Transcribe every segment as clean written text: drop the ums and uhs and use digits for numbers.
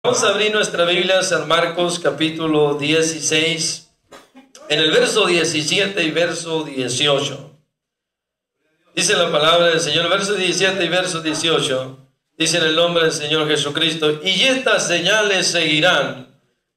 Vamos a abrir nuestra Biblia, San Marcos capítulo 16, en el verso 17 y verso 18. Dice la palabra del Señor, verso 17 y verso 18, dice en el nombre del Señor Jesucristo: y estas señales seguirán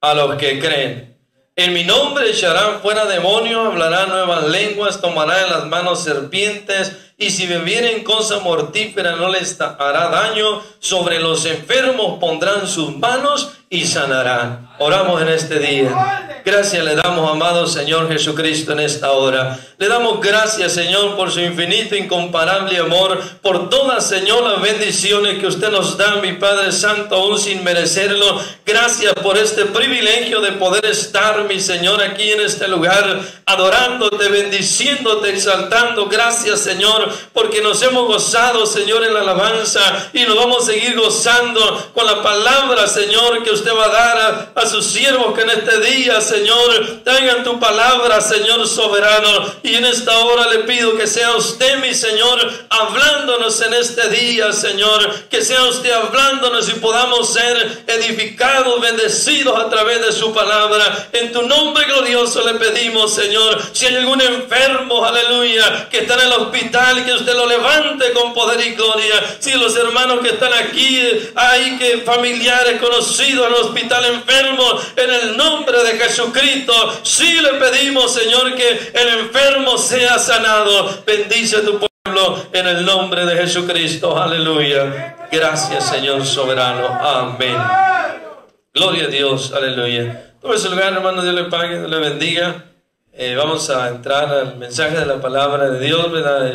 a los que creen. En mi nombre echarán fuera demonios, hablarán nuevas lenguas, tomarán en las manos serpientes, y si bebieren cosa mortífera no les hará daño. Sobre los enfermos pondrán sus manos y sanarán. Oramos en este día. Gracias le damos, amado Señor Jesucristo, en esta hora. Le damos gracias, Señor, por su infinito, incomparable amor, por todas, Señor, las bendiciones que usted nos da, mi Padre Santo, aún sin merecerlo. Gracias por este privilegio de poder estar, mi Señor, aquí en este lugar, adorándote, bendiciéndote, exaltando. Gracias, Señor, porque nos hemos gozado, Señor, en la alabanza, y nos vamos a seguir gozando con la palabra, Señor, que usted va a dar a sus siervos que en este día, Señor, traigan tu palabra, Señor soberano. Y en esta hora le pido que sea usted, mi Señor, hablándonos en este día, Señor, que sea usted hablándonos y podamos ser edificados, bendecidos a través de su palabra. En tu nombre glorioso le pedimos, Señor, si hay algún enfermo, aleluya, que está en el hospital, que usted lo levante con poder y gloria. Si los hermanos que están aquí, hay que familiares conocidos en el hospital enfermos, en el nombre de Jesucristo, sí le pedimos, Señor, que el enfermo sea sanado. Bendice a tu pueblo en el nombre de Jesucristo, aleluya. Gracias, Señor soberano, amén. Gloria a Dios, aleluya. Tome su lugar, hermano, Dios le pague, Dios le bendiga. Vamos a entrar al mensaje de la palabra de Dios, ¿verdad?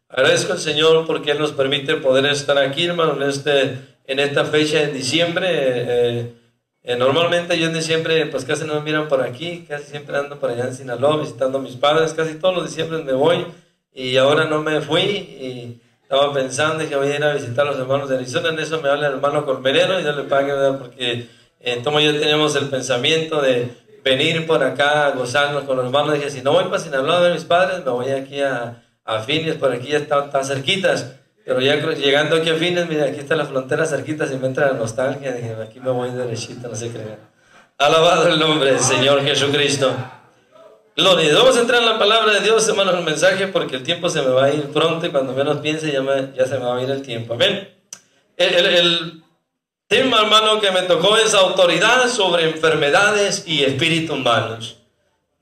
Agradezco al Señor porque Él nos permite poder estar aquí, hermano, en esta fecha de diciembre. Normalmente yo en diciembre pues casi no me miran por aquí, casi siempre ando por allá en Sinaloa visitando a mis padres, casi todos los diciembre me voy, y ahora no me fui y estaba pensando que voy a ir a visitar a los hermanos de Arizona. En eso me habla el hermano Colmerero y yo le pague, ¿verdad? Porque Tomo y yo tenemos el pensamiento de venir por acá a gozarnos con los hermanos. Dije, si no voy para Sinaloa de mis padres, me voy aquí a Phoenix, por aquí ya está cerquitas. Pero ya llegando aquí a Phoenix, mira, aquí está la frontera cerquita, se me entra la nostalgia. Dije, aquí me voy derechito, no se crean. Alabado el nombre del Señor Jesucristo. Gloria. Vamos a entrar en la palabra de Dios, hermanos, el mensaje, porque el tiempo se me va a ir pronto y cuando menos piense ya se me va a ir el tiempo. Amén. El tema, hermano, que me tocó es autoridad sobre enfermedades y espíritus malos.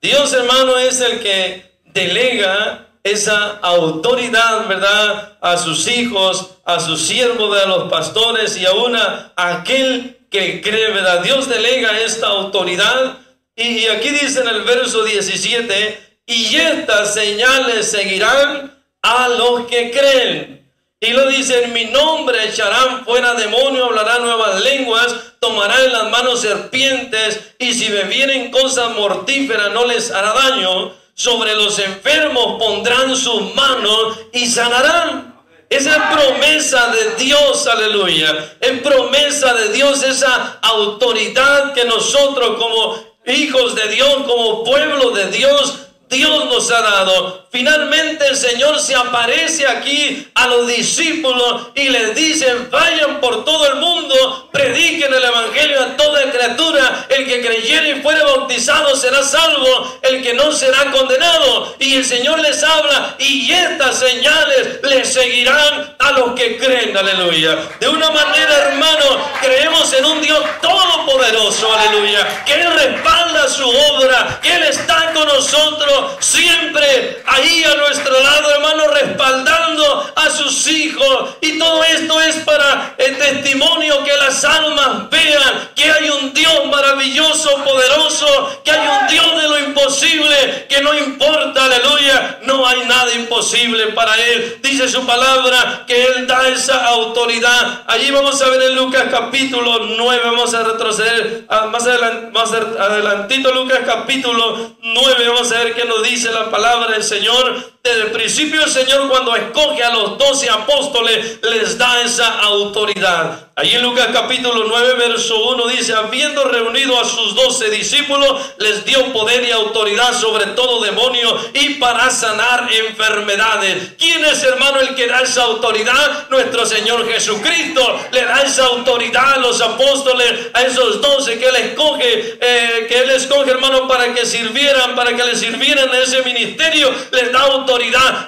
Dios, hermano, es el que delega esa autoridad, ¿verdad?, a sus hijos, a sus siervos, a los pastores y aún a aquel que cree, ¿verdad? Dios delega esta autoridad. Y aquí dice en el verso 17, y estas señales seguirán a los que creen. Y lo dice, en mi nombre echarán fuera demonios, hablarán nuevas lenguas, tomarán en las manos serpientes, y si bebieren cosas mortíferas no les hará daño. Sobre los enfermos pondrán sus manos y sanarán. Esa es promesa de Dios, aleluya. Es promesa de Dios, esa autoridad que nosotros como hijos de Dios, como pueblo de Dios, Dios nos ha dado. Finalmente el Señor se aparece aquí a los discípulos y les dice, vayan por todo el mundo, prediquen el evangelio a toda criatura. El que creyere y fuere bautizado será salvo, el que no será condenado. Y el Señor les habla, y estas señales les seguirán a los que creen, aleluya. De una manera, hermano, creemos en un Dios todopoderoso, aleluya, que Él respalda su obra, que Él está con nosotros siempre ahí a nuestro lado, hermano, respaldando a sus hijos. Y todo esto es para el testimonio, que las almas vean que hay un Dios maravilloso, poderoso, que hay un Dios de lo imposible, que no importa, aleluya, no hay nada imposible para Él. Dice su palabra que Él da esa autoridad. Allí vamos a ver en Lucas capítulo 9, vamos a retroceder más adelantito, Lucas capítulo 9, vamos a ver qué nos dice la palabra del Señor. Desde el principio el Señor, cuando escoge a los 12 apóstoles, les da esa autoridad. Ahí en Lucas capítulo 9 verso 1 dice: habiendo reunido a sus 12 discípulos, les dio poder y autoridad sobre todo demonio y para sanar enfermedades. ¿Quién es, hermano, el que da esa autoridad? Nuestro Señor Jesucristo le da esa autoridad a los apóstoles, a esos 12 que Él escoge, hermano, para que sirvieran, para que le sirvieran en ese ministerio. Les da autoridad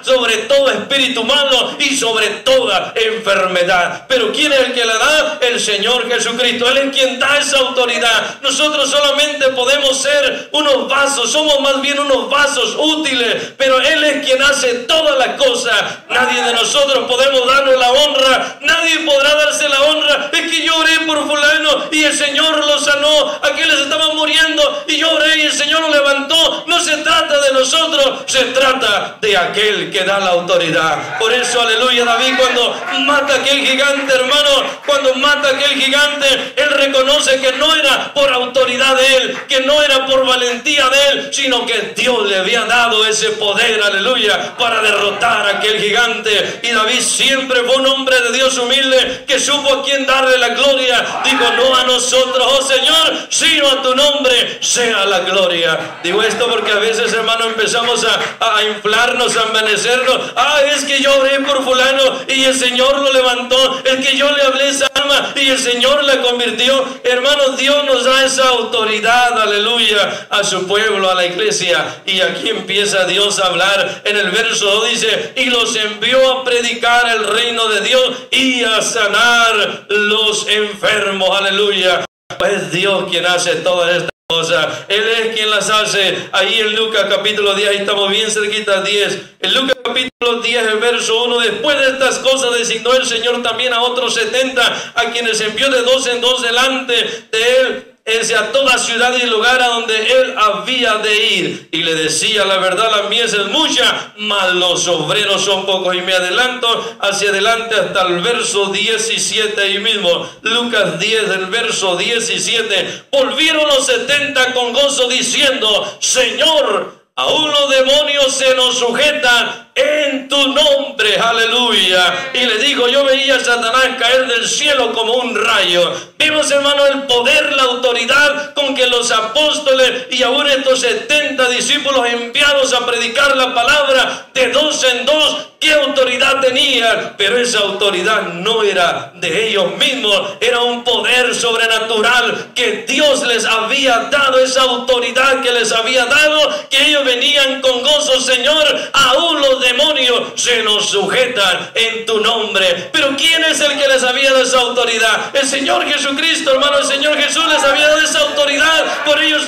sobre todo espíritu malo y sobre toda enfermedad. Pero ¿quién es el que la da? El Señor Jesucristo. Él es quien da esa autoridad. Nosotros solamente podemos ser unos vasos, somos más bien unos vasos útiles, pero Él es quien hace todas las cosas. Nadie de nosotros podemos darle la honra, nadie podrá darse la honra. Es que yo oré por fulano y el Señor lo sanó, aquellos estaban muriendo y yo oré y el Señor lo levantó. No se trata de nosotros, se trata de aquel que da la autoridad. Por eso, aleluya, David, cuando mata a aquel gigante, hermano, cuando mata a aquel gigante, él reconoce que no era por autoridad de él, que no era por valentía de él, sino que Dios le había dado ese poder, aleluya, para derrotar a aquel gigante. Y David siempre fue un hombre de Dios humilde, que supo a quién darle la gloria. Digo, no a nosotros, oh Señor, sino a tu nombre sea la gloria. Digo esto porque a veces, hermano, empezamos a inflarnos, a envanecernos. Es que yo oré por fulano y el Señor lo levantó, es que yo le hablé esa alma y el Señor la convirtió. Hermanos, Dios nos da esa autoridad, aleluya, a su pueblo, a la iglesia. Y aquí empieza Dios a hablar. En el verso 2 dice: y los envió a predicar el reino de Dios y a sanar los enfermos, aleluya. Es Dios quien hace todas estas cosas. Él es quien las hace. Ahí en Lucas capítulo 10, ahí estamos bien cerquita, 10. En Lucas capítulo 10, el verso 1: después de estas cosas designó el Señor también a otros 70, a quienes envió de 2 en 2 delante de él, a toda ciudad y lugar a donde él había de ir. Y le decía: la verdad, la mies es mucha, mas los obreros son pocos. Y me adelanto hacia adelante hasta el verso 17, ahí mismo, Lucas 10, el verso 17. Volvieron los 70 con gozo diciendo: Señor, aún los demonios se nos sujetan en tu nombre, aleluya. Y le digo: yo veía a Satanás caer del cielo como un rayo. Vimos, hermano, el poder, la autoridad con que los apóstoles y aún estos 70 discípulos enviados a predicar la palabra de 2 en 2, qué autoridad tenían. Pero esa autoridad no era de ellos mismos, era un poder sobrenatural que Dios les había dado, esa autoridad que les había dado, que ellos venían con gozo: Señor, aún los demonios se nos sujetan en tu nombre. Pero ¿quién es el que les había dado esa autoridad? El Señor Jesucristo, hermano. El Señor Jesús les había dado esa autoridad.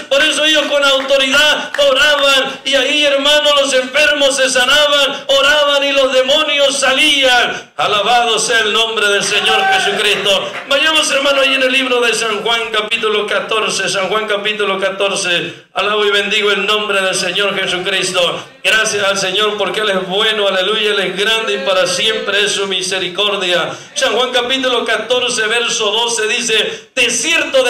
Por eso ellos con autoridad oraban, y ahí, hermano, los enfermos se sanaban, oraban y los demonios salían. Alabado sea el nombre del Señor Jesucristo. Vayamos, hermano, ahí en el libro de San Juan capítulo 14. San Juan capítulo 14. Alabo y bendigo el nombre del Señor Jesucristo. Gracias al Señor porque Él es bueno, aleluya, Él es grande y para siempre es su misericordia. San Juan capítulo 14, verso 12 dice: de cierto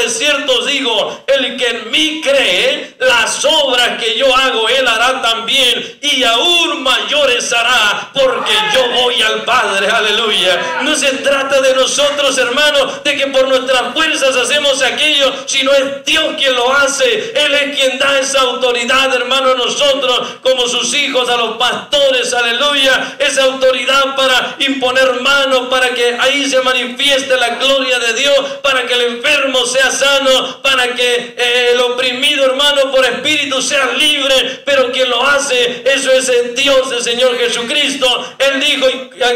os digo, el que en mí cree, las obras que yo hago, Él hará también, y aún mayores hará, porque yo voy al Padre, aleluya. No se trata de nosotros, hermanos, de que por nuestras fuerzas hacemos aquello, sino es Dios quien lo hace. Él es quien da esa autoridad, hermano, a nosotros como sus hijos, a los pastores, aleluya, esa autoridad para imponer manos, para que ahí se manifieste la gloria de Dios, para que el enfermo sea sano, para que el oprimido, hermano, por espíritu sea libre. Pero quien lo hace, eso es el Dios, el Señor Jesucristo. Él dijo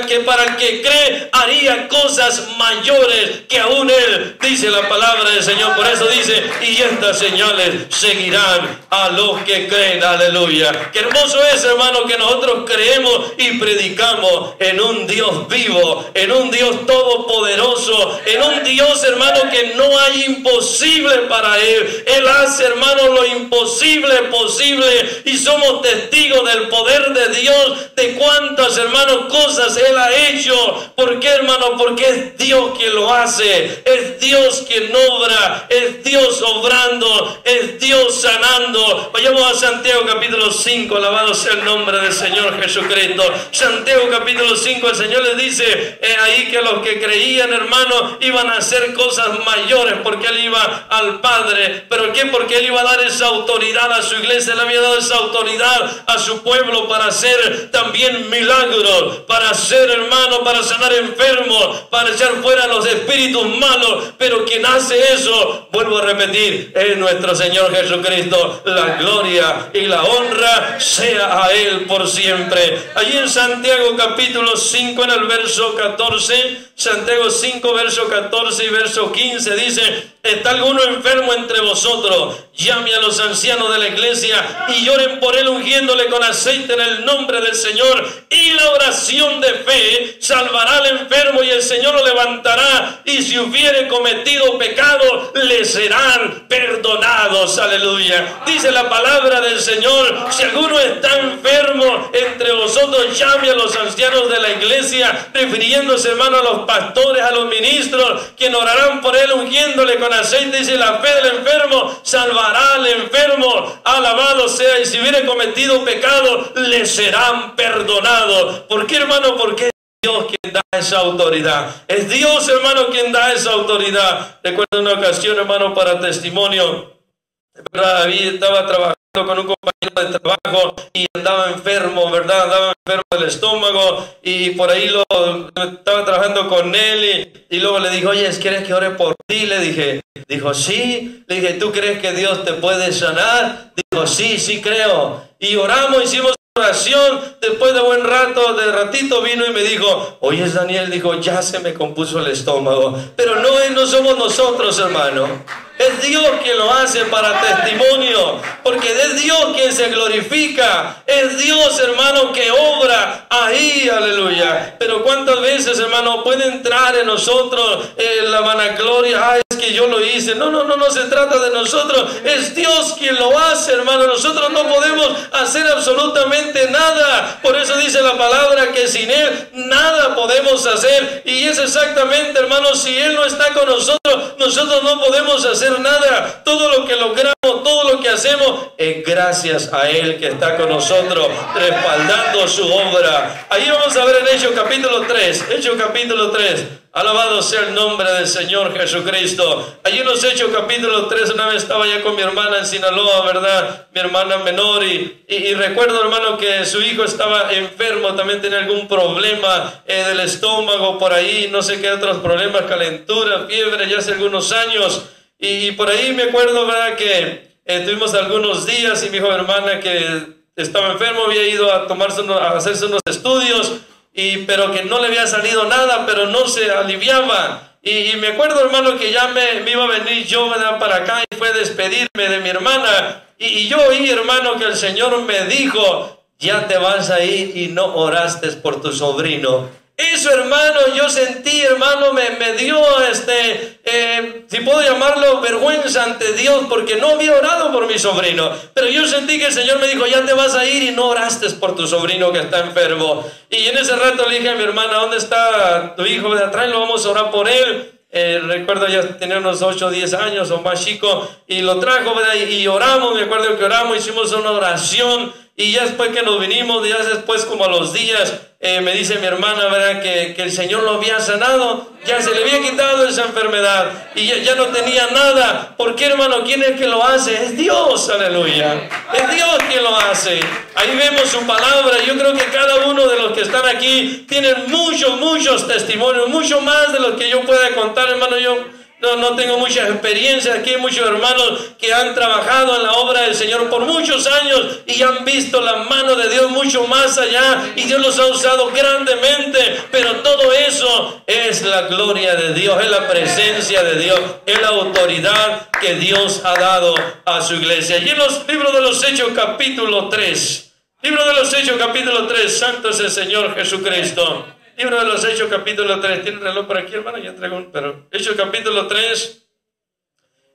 que para el que cree haría cosas mayores que aún Él, dice la palabra del Señor. Por eso dice: y estas señales seguirán a los que creen, aleluya. Qué hermoso es, hermano, que nosotros creemos y predicamos en un Dios vivo, en un Dios todopoderoso, en un Dios, hermano, que no hay imposible para Él. Él hace, hermano, lo imposible posible, y somos testigos del poder de Dios, de cuántas, hermano, cosas Él ha hecho. ¿Por qué, hermano? Porque es Dios quien lo hace, es Dios quien obra, es Dios obrando, es Dios sanando. Vayamos a Santiago capítulo 5, alabado sea el nombre del Señor Jesucristo. Santiago capítulo 5, el Señor les dice ahí que los que creían, hermano, iban a hacer cosas mayores porque Él iba al Padre. ¿Pero qué? Porque Él iba a dar esa autoridad a su iglesia, Él había dado esa autoridad a su pueblo para hacer también milagros, para hacer, hermano, para sanar enfermos, para echar fuera los espíritus malos. Pero quien hace eso, vuelvo a repetir, es nuestro Señor Jesucristo. La gloria y la honra sea a Él por siempre. Allí en Santiago capítulo 5, en el verso 14, Santiago 5, verso 14 y verso 15 dice: ¿está alguno enfermo entre vosotros? Llame a los ancianos de la iglesia y lloren por él, ungiéndole con aceite en el nombre del Señor. Y la oración de fe salvará al enfermo, y el Señor lo levantará. Y si hubiere cometido pecado, le serán perdonados. Aleluya. Dice la palabra del Señor: si alguno está enfermo entre vosotros, llame a los ancianos de la iglesia, refiriéndose, hermano, a los pastores, a los ministros, quien orarán por él, ungiéndole con aceite. Dice: la fe del enfermo salvará al enfermo. Alabado sea. Y si hubiere cometido pecado, le serán perdonados. ¿Por qué, hermano? Porque es Dios quien da esa autoridad. Es Dios, hermano, quien da esa autoridad. Recuerdo una ocasión, hermano, para testimonio. David estaba trabajando con un compañero de trabajo y andaba enfermo, ¿verdad? Andaba enfermo del estómago, y por ahí estaba trabajando con él y luego le dijo: oye, ¿quieres que ore por ti? Le dije. Dijo: sí. Le dije: ¿tú crees que Dios te puede sanar? Dijo: sí, sí creo. Y oramos, hicimos oración. Después de buen ratito vino y me dijo: oye, Daniel, dijo, ya se me compuso el estómago. Pero no somos nosotros, hermano. Es Dios quien lo hace para testimonio, porque es Dios quien se glorifica. Es Dios, hermano, que obra ahí, aleluya. Pero cuántas veces, hermano, puede entrar en nosotros la vanagloria: ay, es que yo lo hice. No se trata de nosotros, es Dios quien lo hace, hermano. Nosotros no podemos hacer absolutamente nada. Por eso dice la palabra que sin Él nada podemos hacer. Y es exactamente, hermano, si Él no está con nosotros, nosotros no podemos hacer nada. Todo lo que logramos, todo lo que hacemos, es gracias a Él que está con nosotros, respaldando su obra. Ahí vamos a ver en Hechos capítulo 3. Hechos capítulo 3. Alabado sea el nombre del Señor Jesucristo. Allí en los Hechos capítulo 3, una vez estaba ya con mi hermana en Sinaloa, ¿verdad? Mi hermana menor, y recuerdo, hermano, que su hijo estaba enfermo, también tenía algún problema del estómago por ahí, no sé qué otros problemas, calentura, fiebre, ya hace algunos años. Y por ahí me acuerdo, ¿verdad?, que tuvimos algunos días y mi hijo, hermana, que estaba enfermo, había ido a hacerse unos estudios, pero que no le había salido nada, pero no se aliviaba. Y me acuerdo, hermano, que ya me iba a venir yo, ¿verdad?, para acá, y fue a despedirme de mi hermana. Y yo oí, hermano, que el Señor me dijo: ya te vas a ir y no oraste por tu sobrino. Eso, hermano, yo sentí, hermano, me dio, si puedo llamarlo, vergüenza ante Dios, porque no había orado por mi sobrino. Pero yo sentí que el Señor me dijo: ya te vas a ir y no oraste por tu sobrino que está enfermo. Y en ese rato le dije a mi hermana: ¿dónde está tu hijo? Tráelo, vamos a orar por él. Recuerdo ya tenía unos 8 o 10 años o más chico, y lo trajo, ¿verdad? Y oramos, me acuerdo que oramos, hicimos una oración. Y ya después que nos vinimos, ya después como a los días, me dice mi hermana, ¿verdad?, que el Señor lo había sanado, ya se le había quitado esa enfermedad y ya no tenía nada. ¿Por qué, hermano? ¿Quién es el que lo hace? Es Dios, aleluya. Es Dios quien lo hace. Ahí vemos su palabra. Yo creo que cada uno de los que están aquí tienen muchos testimonios, mucho más de los que yo pueda contar, hermano. Yo no tengo mucha experiencia. Aquí hay muchos hermanos que han trabajado en la obra del Señor por muchos años y han visto la mano de Dios mucho más allá, y Dios los ha usado grandemente. Pero todo eso es la gloria de Dios, es la presencia de Dios, es la autoridad que Dios ha dado a su iglesia. Y en los libros de los Hechos capítulo 3, libro de los Hechos capítulo 3, santo es el Señor Jesucristo. Libro de los Hechos capítulo 3. ¿Tiene el reloj por aquí, hermano? Ya traigo pero Hechos capítulo 3.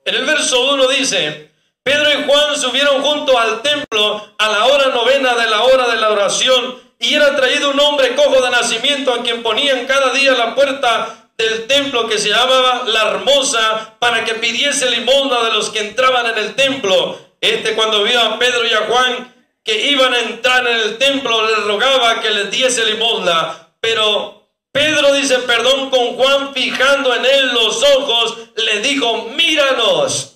En el verso 1 dice: Pedro y Juan subieron junto al templo a la hora novena de la hora de la oración, y era traído un hombre cojo de nacimiento, a quien ponían cada día la puerta del templo, que se llamaba La Hermosa, para que pidiese limosna de los que entraban en el templo. Cuando vio a Pedro y a Juan que iban a entrar en el templo, les rogaba que les diese limosna. Pero Pedro dice, perdón, con Juan, fijando en él los ojos, le dijo, míranos.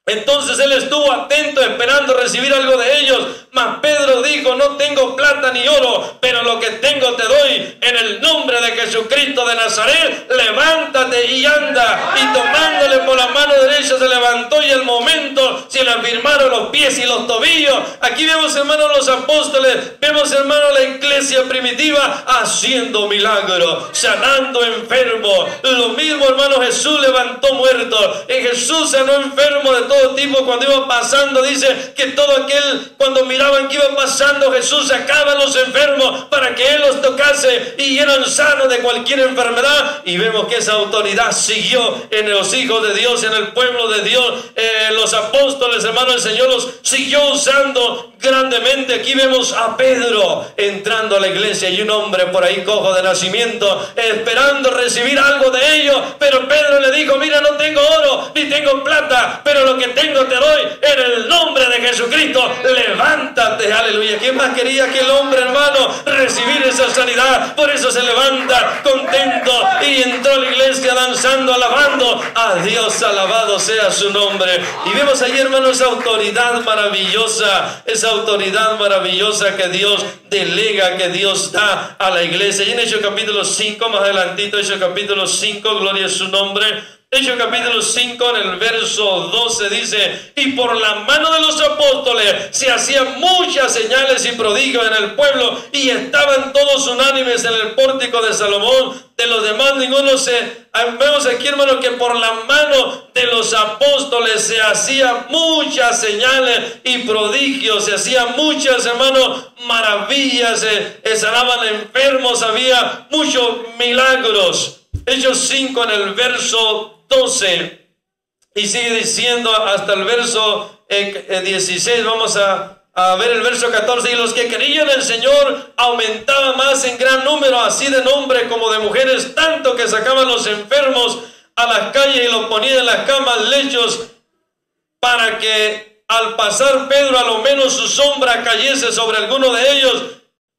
Entonces él estuvo atento esperando recibir algo de ellos. Mas Pedro dijo, no tengo plata ni oro, pero lo que tengo te doy. En el nombre de Jesucristo de Nazaret, levántate y anda. Y tomándole por la mano derecha se levantó, y al momento se le afirmaron los pies y los tobillos. Aquí vemos, hermanos, los apóstoles, vemos, hermanos, la iglesia primitiva haciendo milagros, sanando enfermos. Lo mismo, hermano, Jesús levantó muertos. Jesús sanó enfermos de todo tipo. Cuando iba pasando, dice que todo aquel, cuando miraban que iba pasando, Jesús sacaba a los enfermos para que Él los tocase y eran sanos de cualquier enfermedad. Y vemos que esa autoridad siguió en los hijos de Dios, en el pueblo de Dios. Los apóstoles, hermanos, el Señor los siguió usando grandemente. Aquí vemos a Pedro entrando a la iglesia y un hombre por ahí cojo de nacimiento, esperando recibir algo de ellos. Pero Pedro le dijo, mira, no tengo oro ni tengo plata, pero lo que tengo te doy. En el nombre de Jesucristo, levántate. Aleluya. ¿Quién más quería que el hombre, hermano, recibir esa sanidad? Por eso se levanta contento y entró a la iglesia danzando, alabando a Dios. Alabado sea su nombre. Y vemos allí, hermanos, esa autoridad maravillosa, esa autoridad maravillosa que Dios delega, que Dios da a la iglesia. Y en Hechos capítulo 5, más adelantito, Hechos capítulo 5, gloria a su nombre. Hechos capítulo 5, en el verso 12 dice, y por la mano de los apóstoles se hacían muchas señales y prodigios en el pueblo, y estaban todos unánimes en el pórtico de Salomón. De los demás ninguno vemos aquí, hermano, que por la mano de los apóstoles se hacían muchas señales y prodigios, se hacían muchas, hermano, maravillas, se sanaban enfermos, había muchos milagros. Hechos 5 en el verso 12 y sigue diciendo hasta el verso 16. Vamos a ver el verso 14. Y los que creían en el Señor aumentaban más en gran número, así de nombre como de mujeres, tanto que sacaban los enfermos a las calles y los ponían en las camas, lechos, para que al pasar Pedro a lo menos su sombra cayese sobre alguno de ellos.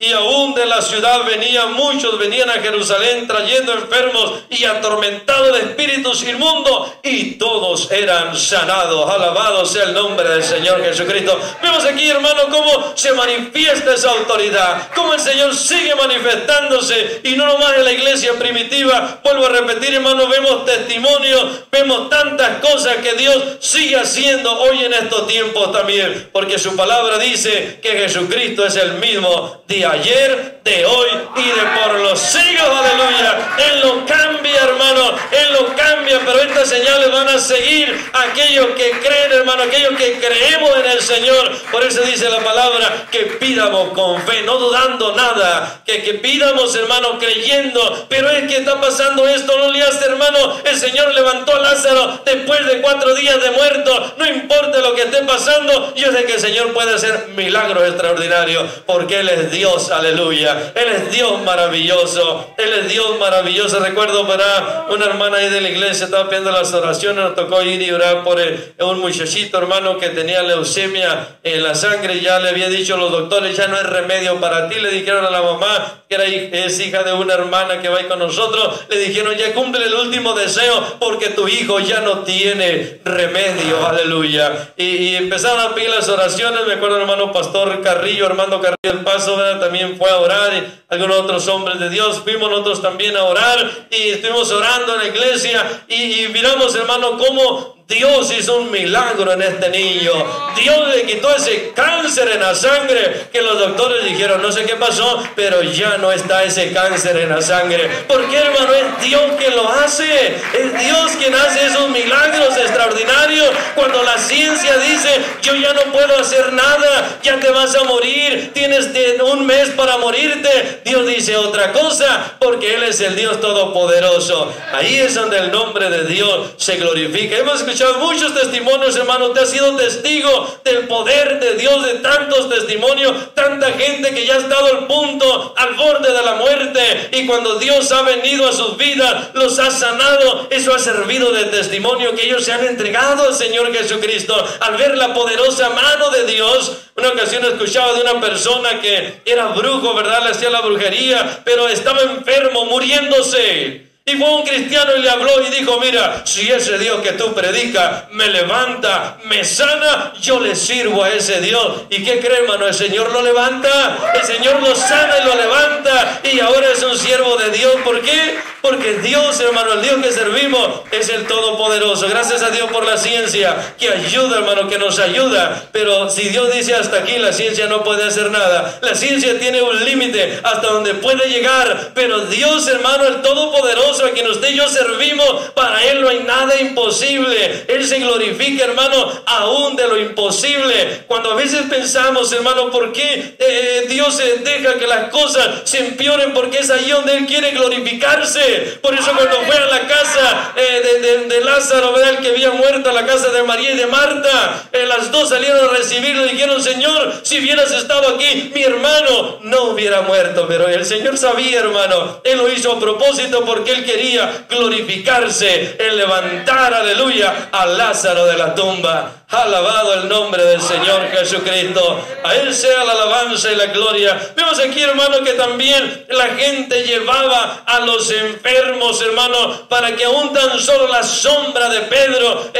Y aún de la ciudad muchos venían a Jerusalén trayendo enfermos y atormentados de espíritus inmundos, y todos eran sanados. Alabado sea el nombre del Señor Jesucristo. Vemos aquí, hermano, cómo se manifiesta esa autoridad, cómo el Señor sigue manifestándose, y no nomás en la iglesia primitiva. Vuelvo a repetir, hermano, vemos testimonios, vemos tantas cosas que Dios sigue haciendo hoy en estos tiempos también, porque su palabra dice que Jesucristo es el mismo de ayer, de hoy y de por los siglos. Aleluya. Él lo cambia, hermano, Él lo cambia, pero estas señales van a seguir aquellos que creen, hermano, aquellos que creemos en el Señor. Por eso dice la palabra que pidamos con fe, no dudando nada, que pidamos, hermano, creyendo. Pero es que está pasando esto, no le hace, hermano, el Señor levantó a Lázaro después de 4 días de muerto. No importa lo que esté pasando, yo sé que el Señor puede hacer milagros extraordinarios, porque Él es Dios. Aleluya. Él es Dios maravilloso. Él es Dios maravilloso. Recuerdo para una hermana ahí de la iglesia, estaba pidiendo las oraciones, nos tocó ir y orar por un muchachito, hermano, que tenía leucemia en la sangre. Ya le había dicho a los doctores, ya no hay remedio para ti. Le dijeron a la mamá, que es hija de una hermana que va ahí con nosotros, le dijeron, ya cumple el último deseo, porque tu hijo ya no tiene remedio. Aleluya. Y empezaron a pedir las oraciones. Me acuerdo, hermano Pastor Carrillo, Armando Carrillo del Paso, ¿verdad? También fue a orar, y algunos otros hombres de Dios fuimos nosotros también a orar, y estuvimos orando en la iglesia, y miramos, hermano, cómo Dios hizo un milagro en este niño. Dios le quitó ese cáncer en la sangre que los doctores dijeron, no sé qué pasó, pero ya no está ese cáncer en la sangre. Porque, hermano, es Dios quien lo hace. Es Dios quien hace esos milagros extraordinarios. Cuando la ciencia dice, yo ya no puedo hacer nada, ya te vas a morir, tienes un mes para morirte, Dios dice otra cosa, porque Él es el Dios todopoderoso. Ahí es donde el nombre de Dios se glorifica. Hemos escuchado escuchado muchos testimonios, hermano. Te has sido testigo del poder de Dios, de tantos testimonios, tanta gente que ya ha estado al punto, al borde de la muerte, y cuando Dios ha venido a sus vidas, los ha sanado. Eso ha servido de testimonio, que ellos se han entregado al Señor Jesucristo al ver la poderosa mano de Dios. Una ocasión escuchaba de una persona que era brujo, ¿verdad? Le hacía la brujería, pero estaba enfermo, muriéndose. Y fue un cristiano y le habló y dijo: mira, si ese Dios que tú predicas me levanta, me sana, yo le sirvo a ese Dios. ¿Y qué cree, hermano? El Señor lo levanta, el Señor lo sana y lo levanta, y ahora es un siervo de Dios. ¿Por qué? Porque Dios, hermano, el Dios que servimos es el Todopoderoso. Gracias a Dios por la ciencia que ayuda, hermano, que nos ayuda. Pero si Dios dice hasta aquí, la ciencia no puede hacer nada. La ciencia tiene un límite hasta donde puede llegar. Pero Dios, hermano, el Todopoderoso, a quien usted y yo servimos, para Él no hay nada imposible. Él se glorifica, hermano, aún de lo imposible. Cuando a veces pensamos, hermano, ¿por qué Dios deja que las cosas se empeoren? Porque es ahí donde Él quiere glorificarse. Por eso cuando fue a la casa de Lázaro, ¿verdad? El que había muerto, a la casa de María y de Marta, las dos salieron a recibirlo y dijeron: Señor, si hubieras estado aquí, mi hermano no hubiera muerto. Pero el Señor sabía, hermano, Él lo hizo a propósito, porque Él quería glorificarse en levantar, aleluya, a Lázaro de la tumba. Alabado el nombre del Señor Jesucristo. A Él sea la alabanza y la gloria. Vemos aquí, hermano, que también la gente llevaba a los enfermos, hermano, para que aún tan solo la sombra de Pedro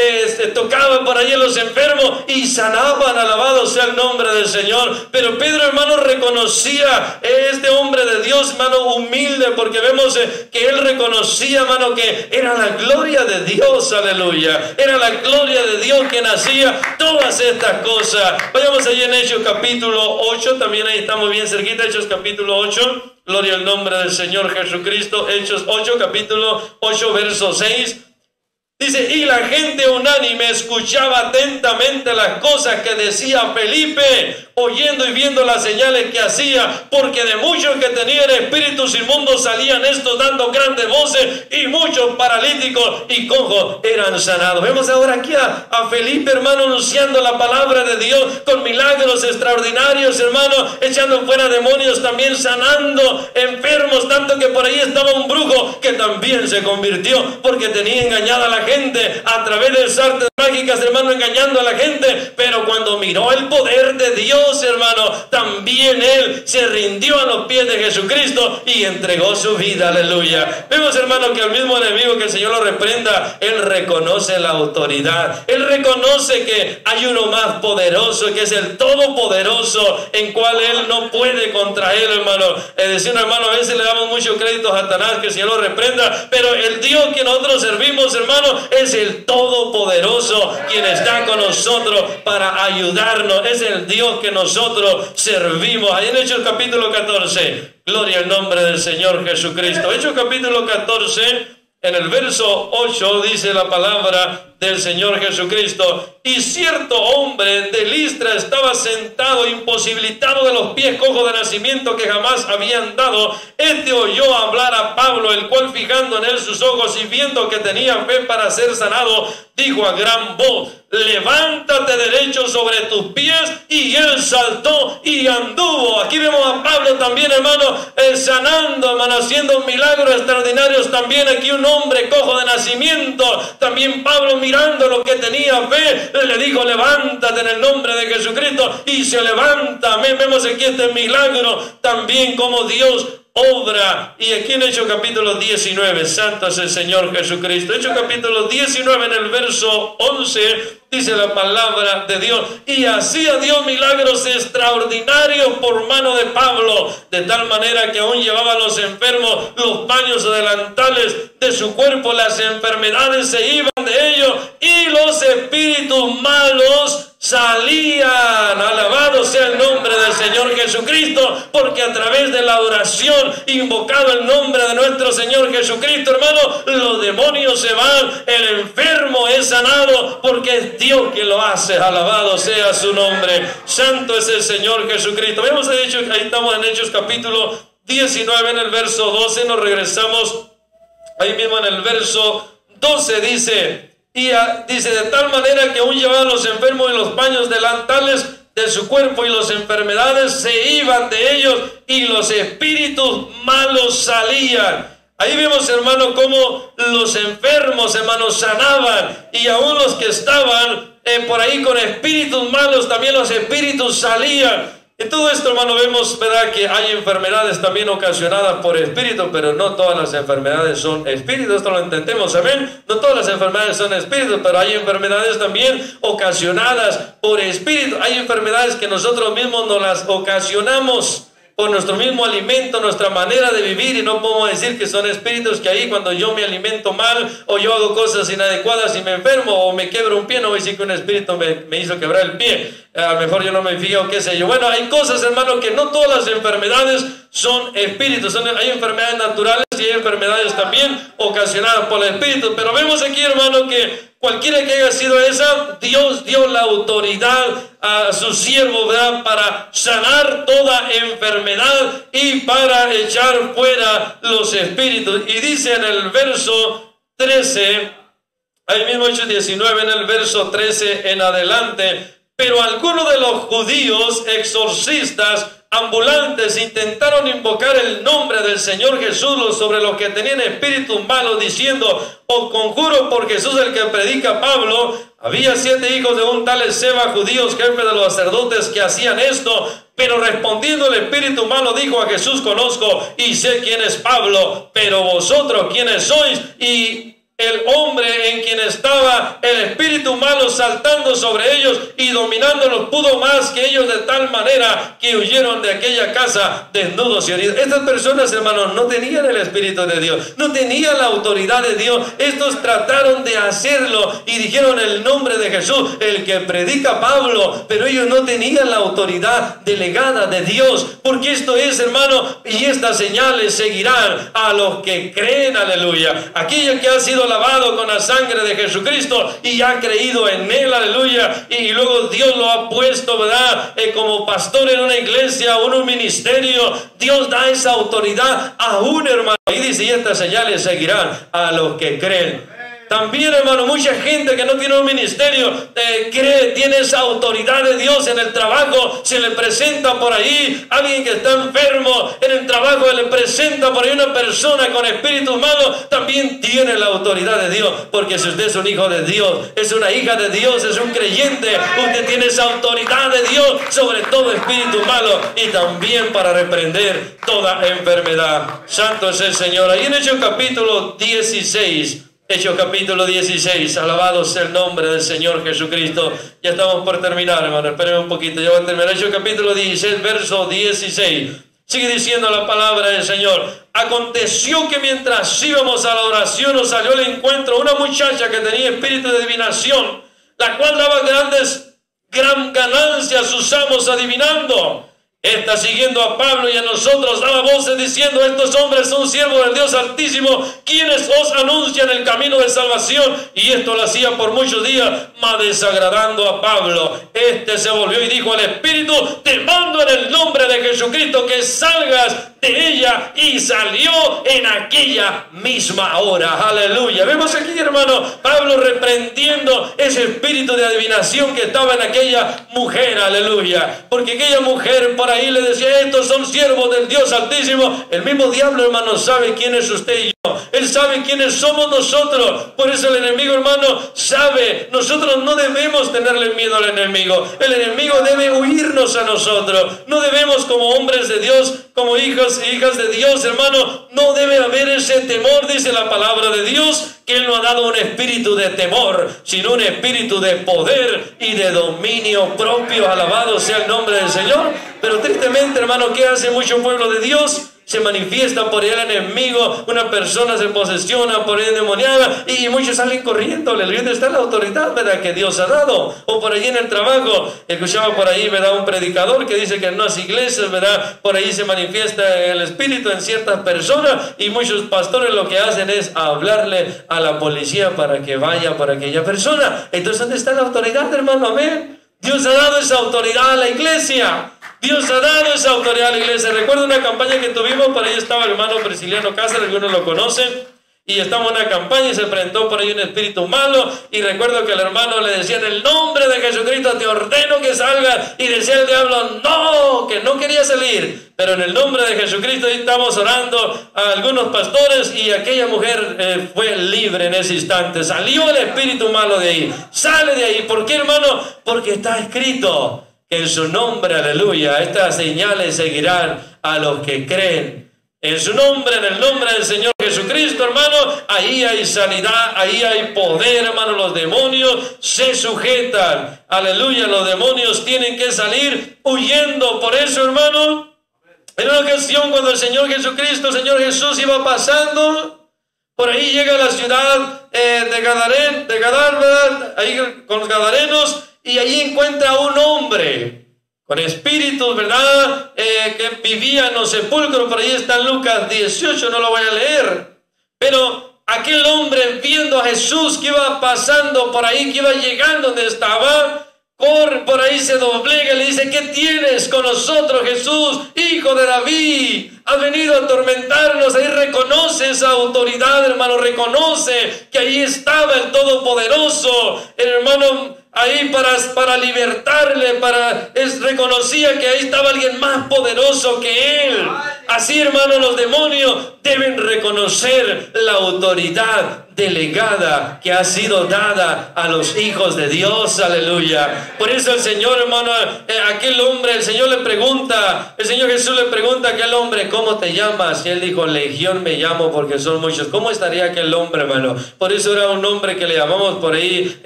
tocaba por ahí a los enfermos y sanaban. Alabado sea el nombre del Señor. Pero Pedro, hermano, reconocía este hombre de Dios, hermano, humilde, porque vemos que él reconocía, hermano, que era la gloria de Dios. Aleluya. Era la gloria de Dios que nacía todas estas cosas. Vayamos allí en Hechos capítulo 8, también ahí estamos bien cerquita. Hechos capítulo 8, gloria al nombre del Señor Jesucristo. Hechos 8, capítulo 8, verso 6. Dice: y la gente unánime escuchaba atentamente las cosas que decía Felipe, oyendo y viendo las señales que hacía, porque de muchos que tenían espíritus inmundos salían estos dando grandes voces, y muchos paralíticos y cojos eran sanados. Vemos ahora aquí a Felipe, hermano, anunciando la palabra de Dios con milagros extraordinarios, hermano, echando fuera demonios, también sanando enfermos, tanto que por ahí estaba un brujo que también se convirtió, porque tenía engañada a la gente a través de esas artes mágicas, hermano, engañando a la gente. Pero cuando miró el poder de Dios, hermano, también él se rindió a los pies de Jesucristo y entregó su vida. Aleluya. Vemos, hermano, que el mismo enemigo, que el Señor lo reprenda, él reconoce la autoridad. Él reconoce que hay uno más poderoso, que es el Todopoderoso, en cual él no puede contra él, hermano. Es decir, hermano, a veces le damos mucho crédito a Satanás, que el Señor lo reprenda, pero el Dios que nosotros servimos, hermano, es el Todopoderoso, quien está con nosotros para ayudarnos. Es el Dios que nosotros servimos. Ahí en Hechos capítulo 14, gloria al nombre del Señor Jesucristo. Hechos capítulo 14, en el verso 8, dice la palabra del Señor Jesucristo: y cierto hombre de Listra estaba sentado, imposibilitado de los pies, cojo de nacimiento, que jamás había andado. Este oyó hablar a Pablo, el cual, fijando en él sus ojos y viendo que tenía fe para ser sanado, dijo a gran voz: levántate derecho sobre tus pies. Y él saltó y anduvo. Aquí vemos a Pablo también, hermano, sanando, hermano, haciendo milagros extraordinarios. También aquí un hombre cojo de nacimiento. También Pablo, mirando lo que tenía fe, le dijo: levántate en el nombre de Jesucristo. Y se levanta. Amén. Vemos aquí este milagro también, como Dios obra. Y aquí en Hechos capítulo 19, santo es el Señor Jesucristo. Hechos capítulo 19, en el verso 11, dice la palabra de Dios: y hacía Dios milagros extraordinarios por mano de Pablo, de tal manera que aún llevaba a los enfermos los paños o delantales de su cuerpo, las enfermedades se iban de ellos y los espíritus malos salían. Alabado sea el nombre del Señor Jesucristo, porque a través de la oración, invocado el nombre de nuestro Señor Jesucristo, hermano, los demonios se van, el enfermo es sanado, porque es Dios que lo hace. Alabado sea su nombre. Santo es el Señor Jesucristo. Vemos ahí estamos en Hechos capítulo 19, en el verso 12, nos regresamos ahí mismo en el verso 12, dice: Y dice, de tal manera que aún llevaban los enfermos en los paños delantales de su cuerpo, y las enfermedades se iban de ellos y los espíritus malos salían. Ahí vemos, hermano, cómo los enfermos, hermanos, sanaban, y aún los que estaban por ahí con espíritus malos, también los espíritus salían. En todo esto, hermano, vemos, ¿verdad?, que hay enfermedades también ocasionadas por espíritus, pero no todas las enfermedades son espíritus. Esto lo entendemos, amén. No todas las enfermedades son espíritus, pero hay enfermedades también ocasionadas por espíritus. Hay enfermedades que nosotros mismos nos las ocasionamos por nuestro mismo alimento, nuestra manera de vivir, y no podemos decir que son espíritus, que ahí cuando yo me alimento mal, o yo hago cosas inadecuadas y me enfermo, o me quebro un pie, no voy a decir que un espíritu me hizo quebrar el pie. A lo mejor yo no me fijo, qué sé yo. Bueno, hay cosas, hermano, que no todas las enfermedades son espíritus. Hay enfermedades naturales y hay enfermedades también ocasionadas por el espíritu. Pero vemos aquí, hermano, que cualquiera que haya sido esa, Dios dio la autoridad a su siervo, ¿verdad?, para sanar toda enfermedad y para echar fuera los espíritus. Y dice en el verso 13, ahí mismo Hechos 19, en el verso 13 en adelante: pero algunos de los judíos exorcistas ambulantes intentaron invocar el nombre del Señor Jesús sobre los que tenían espíritus malos, diciendo: os conjuro por Jesús el que predica Pablo. Había 7 hijos de un tal Esceva, judíos, jefe de los sacerdotes, que hacían esto. Pero respondiendo el espíritu malo dijo a Jesús: conozco y sé quién es Pablo, pero vosotros quiénes sois. Y el hombre en quien estaba el espíritu malo saltando sobre ellos y dominándolos pudo más que ellos, de tal manera que huyeron de aquella casa desnudos y heridos. Estas personas, hermanos, no tenían el espíritu de Dios, no tenían la autoridad de Dios. Estos trataron de hacerlo y dijeron el nombre de Jesús, el que predica Pablo, pero ellos no tenían la autoridad delegada de Dios. Porque esto es, hermano, y estas señales seguirán a los que creen, aleluya. Aquella que ha sido lavado con la sangre de Jesucristo y ha creído en él, aleluya, y luego Dios lo ha puesto, ¿verdad?, como pastor en una iglesia o en un ministerio. Dios da esa autoridad a un hermano, y dice: y estas señales seguirán a los que creen. También, hermano, mucha gente que no tiene un ministerio tiene esa autoridad de Dios en el trabajo. Se le presenta por ahí alguien que está enfermo en el trabajo, se le presenta por ahí una persona con espíritus malos, también tiene la autoridad de Dios. Porque si usted es un hijo de Dios, es una hija de Dios, es un creyente, usted tiene esa autoridad de Dios sobre todo espíritu malo, y también para reprender toda enfermedad. Santo es el Señor. Ahí en Hechos capítulo 16, Hechos capítulo 16, alabado sea el nombre del Señor Jesucristo. Ya estamos por terminar, hermano, espérenme un poquito, ya voy a terminar. Hechos capítulo 16, verso 16. Sigue diciendo la palabra del Señor: aconteció que mientras íbamos a la oración, nos salió al encuentro una muchacha que tenía espíritu de adivinación, la cual daba gran ganancia a sus amos adivinando. Esta, siguiendo a Pablo y a nosotros, daba voces diciendo: estos hombres son siervos del Dios Altísimo, quienes os anuncian el camino de salvación. Y esto lo hacía por muchos días, mas desagradando a Pablo. Este se volvió y dijo al espíritu: te mando en el nombre de Jesucristo que salgas de ella, y salió en aquella misma hora. Aleluya. Vemos aquí, hermano, Pablo reprendiendo ese espíritu de adivinación que estaba en aquella mujer. Aleluya. Porque aquella mujer por ahí le decía: estos son siervos del Dios Altísimo. El mismo diablo, hermano, sabe quién es usted y yo. Él sabe quiénes somos nosotros. Por eso el enemigo, hermano, sabe. Nosotros no debemos tenerle miedo al enemigo. El enemigo debe huirnos a nosotros. No debemos, como hombres de Dios, como hijos e hijas de Dios, hermano, no debe haber ese temor. Dice la palabra de Dios que Él no ha dado un espíritu de temor, sino un espíritu de poder y de dominio propio. Alabado sea el nombre del Señor. Pero tristemente, hermano, ¿qué hace mucho pueblo de Dios? Se manifiesta por ahí el enemigo, una persona se posesiona por ahí endemoniada y muchos salen corriendo. ¿Dónde está la autoridad, verdad, que Dios ha dado? O por ahí en el trabajo, escuchaba por ahí, verdad, un predicador que dice que en las iglesias, verdad, por ahí se manifiesta el espíritu en ciertas personas, y muchos pastores lo que hacen es hablarle a la policía para que vaya por aquella persona. Entonces, ¿dónde está la autoridad, hermano? Amén. Dios ha dado esa autoridad a la iglesia. Dios ha dado esa autoridad a la iglesia. Recuerdo una campaña que tuvimos, por ahí estaba el hermano Prisciliano Cáceres, algunos lo conocen, y estamos en una campaña y se presentó por ahí un espíritu malo, y recuerdo que el hermano le decía: en el nombre de Jesucristo te ordeno que salgas, y decía el diablo no, que no quería salir, pero en el nombre de Jesucristo ahí estamos orando a algunos pastores, y aquella mujer fue libre en ese instante, salió el espíritu malo de ahí, sale de ahí. ¿Por qué, hermano? Porque está escrito que en su nombre, aleluya, estas señales seguirán a los que creen. En su nombre, en el nombre del Señor Jesucristo, hermano, ahí hay sanidad, ahí hay poder, hermano. Los demonios se sujetan, aleluya. Los demonios tienen que salir huyendo. Por eso, hermano, en una ocasión cuando el Señor Jesucristo, el Señor Jesús iba pasando, por ahí llega a la ciudad de Gadara, ahí con los gadarenos, y ahí encuentra a un hombre con espíritus, ¿verdad? Que vivía en los sepulcros. Por ahí está en Lucas 18, no lo voy a leer. Pero aquel hombre, viendo a Jesús que iba pasando por ahí, que iba llegando donde estaba, por ahí se doblega y le dice: ¿qué tienes con nosotros, Jesús, hijo de David? Has venido a atormentarnos. Ahí reconoce esa autoridad, hermano. Reconoce que ahí estaba el Todopoderoso, el hermano. Ahí para libertarle, reconocía que ahí estaba alguien más poderoso que él. Así, hermano, los demonios deben reconocer la autoridad delegada que ha sido dada a los hijos de Dios, aleluya. Por eso el Señor, hermano, aquel hombre, el Señor Jesús le pregunta a aquel hombre: ¿cómo te llamas? Y él dijo: Legión me llamo, porque son muchos. ¿Cómo estaría aquel hombre, hermano? Por eso era un hombre que le llamamos por ahí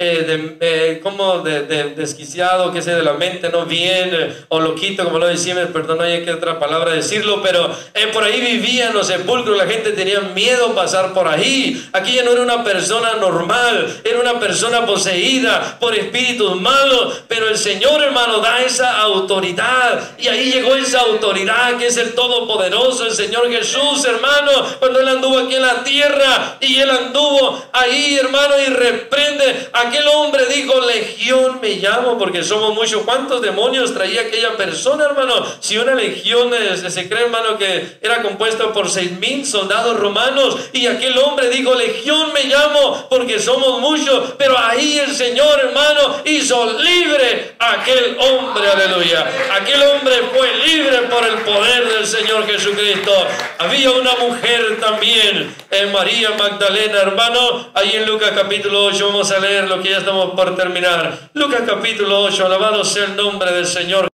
desquiciado, que sea de la mente no bien, o loquito, como lo decimos, perdón, no hay que otra palabra decirlo, pero por ahí vivía en los sepulcros. La gente tenía miedo a pasar por ahí. Aquí ya no era una persona normal, era una persona poseída por espíritus malos, pero el Señor, hermano, da esa autoridad, y ahí llegó esa autoridad que es el Todopoderoso, el Señor Jesús, hermano, cuando Él anduvo aquí en la tierra, y Él anduvo ahí, hermano, y reprende. Aquel hombre dijo: Legión me llamo, porque somos muchos. ¿Cuántos demonios traía aquella persona, hermano? Si una legión se cree, hermano, que era compuesta por 6,000 soldados romanos, y aquel hombre dijo: Legión me llamo, porque somos muchos. Pero ahí el Señor, hermano, hizo libre a aquel hombre, aleluya. Aquel hombre fue libre por el poder del Señor Jesucristo. Había una mujer también, María Magdalena, hermano, ahí en Lucas capítulo 8, vamos a leer lo que ya estamos por terminar. Lucas capítulo 8, alabado sea el nombre del Señor.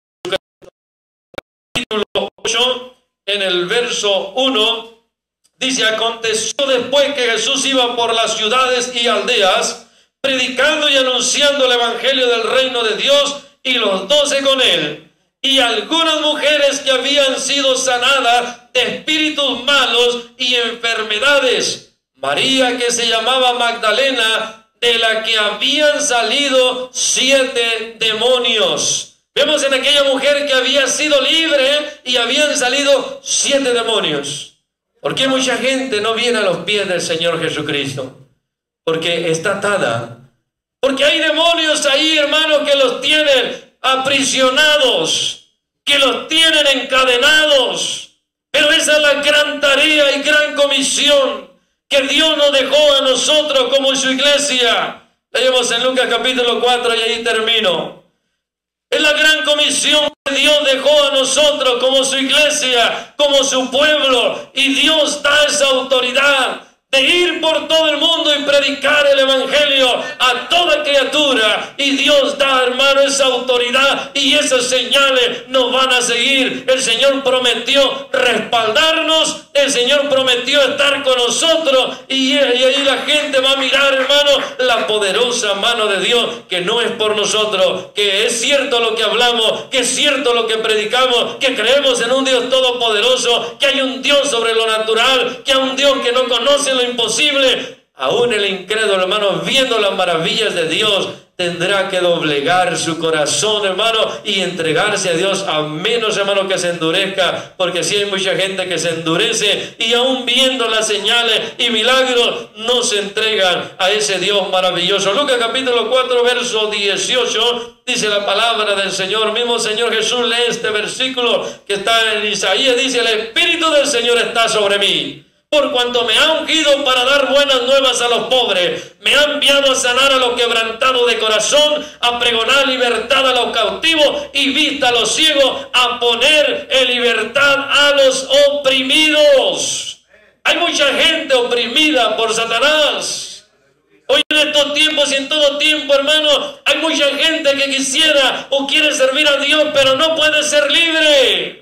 Capítulo 8, en el verso 1, dice: aconteció después que Jesús iba por las ciudades y aldeas, predicando y anunciando el evangelio del reino de Dios, y los 12 con él, y algunas mujeres que habían sido sanadas de espíritus malos y enfermedades. María, que se llamaba Magdalena, de la que habían salido 7 demonios. Vemos en aquella mujer que había sido libre y habían salido 7 demonios. ¿Por qué mucha gente no viene a los pies del Señor Jesucristo? Porque está atada. Porque hay demonios ahí, hermanos, que los tienen aprisionados, que los tienen encadenados. Pero esa es la gran tarea y gran comisión que Dios nos dejó a nosotros como su iglesia. Leemos en Lucas capítulo 4 y ahí termino. Es la gran comisión que Dios dejó a nosotros como su iglesia, como su pueblo. Y Dios da esa autoridad de ir por todo el mundo y predicar el evangelio a toda criatura. Y Dios da, hermano, esa autoridad, y esas señales nos van a seguir. El Señor prometió respaldarnos, el Señor prometió estar con nosotros, y ahí la gente va a mirar, hermano, la poderosa mano de Dios, que no es por nosotros, que es cierto lo que hablamos, que es cierto lo que predicamos, que creemos en un Dios todopoderoso, que hay un Dios sobre lo natural, que hay un Dios que no conoce lo imposible. Aún el incrédulo, hermano, viendo las maravillas de Dios, tendrá que doblegar su corazón, hermano, y entregarse a Dios, a menos, hermano, que se endurezca, porque sí hay mucha gente que se endurece y aún viendo las señales y milagros no se entregan a ese Dios maravilloso. Lucas capítulo 4 verso 18 dice la palabra del Señor. Mismo Señor Jesús lee este versículo que está en Isaías, dice: el Espíritu del Señor está sobre mí, por cuanto me ha ungido para dar buenas nuevas a los pobres, me ha enviado a sanar a los quebrantados de corazón, a pregonar libertad a los cautivos y vista a los ciegos, a poner en libertad a los oprimidos. Hay mucha gente oprimida por Satanás. Hoy en estos tiempos y en todo tiempo, hermano, hay mucha gente que quisiera o quiere servir a Dios, pero no puede ser libre.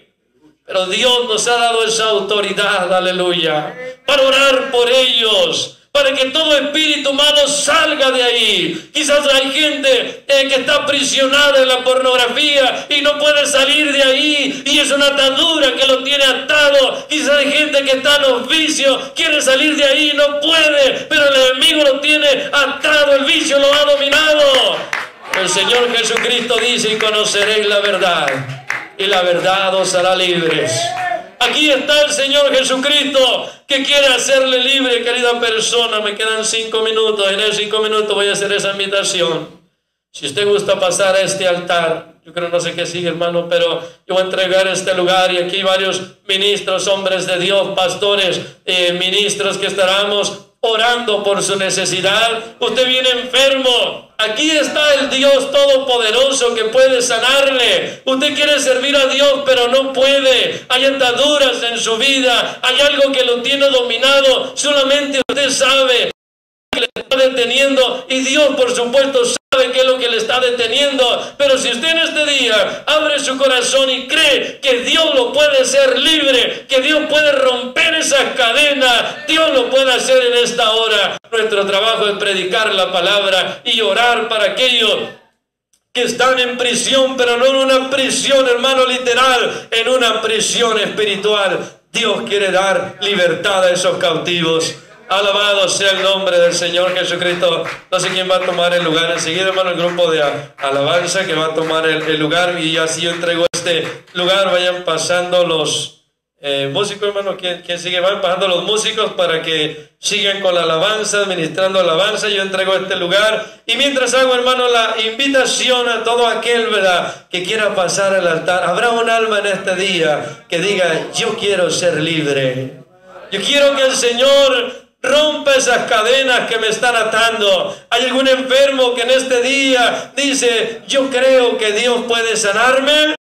Pero Dios nos ha dado esa autoridad, aleluya, para orar por ellos, para que todo espíritu malo salga de ahí. Quizás hay gente que está aprisionada en la pornografía y no puede salir de ahí, y es una atadura que lo tiene atado. Quizás hay gente que está en los vicios, quiere salir de ahí y no puede, pero el enemigo lo tiene atado, el vicio lo ha dominado. El Señor Jesucristo dice: y conoceréis la verdad, y la verdad os hará libres. Aquí está el Señor Jesucristo que quiere hacerle libre, querida persona. Me quedan 5 minutos. En esos 5 minutos voy a hacer esa invitación. Si usted gusta pasar a este altar, yo creo, no sé qué sigue, hermano, pero yo voy a entregar este lugar, y aquí varios ministros, hombres de Dios, pastores, ministros, que estaremos orando por su necesidad. Usted viene enfermo, aquí está el Dios Todopoderoso que puede sanarle. Usted quiere servir a Dios, pero no puede. Hay ataduras en su vida, hay algo que lo tiene dominado. Solamente usted sabe que le está deteniendo, y Dios, por supuesto, sabe qué es lo que le está deteniendo. Pero si usted en este día abre su corazón y cree que Dios lo puede hacer libre, que Dios puede romper esas cadenas, Dios lo puede hacer en esta hora. Nuestro trabajo es predicar la palabra y orar para aquellos que están en prisión, pero no en una prisión, hermano, literal, en una prisión espiritual. Dios quiere dar libertad a esos cautivos. Alabado sea el nombre del Señor Jesucristo. No sé quién va a tomar el lugar enseguida, hermano, el grupo de alabanza que va a tomar el lugar, y así yo entrego este lugar. Vayan pasando los músicos, hermano. ¿Quién sigue? Van pasando los músicos para que sigan con la alabanza, administrando alabanza. Yo entrego este lugar, y mientras hago, hermano, la invitación a todo aquel, ¿verdad?, que quiera pasar al altar. Habrá un alma en este día que diga: yo quiero ser libre. Yo quiero que el Señor rompa esas cadenas que me están atando. Hay algún enfermo que en este día dice: yo creo que Dios puede sanarme.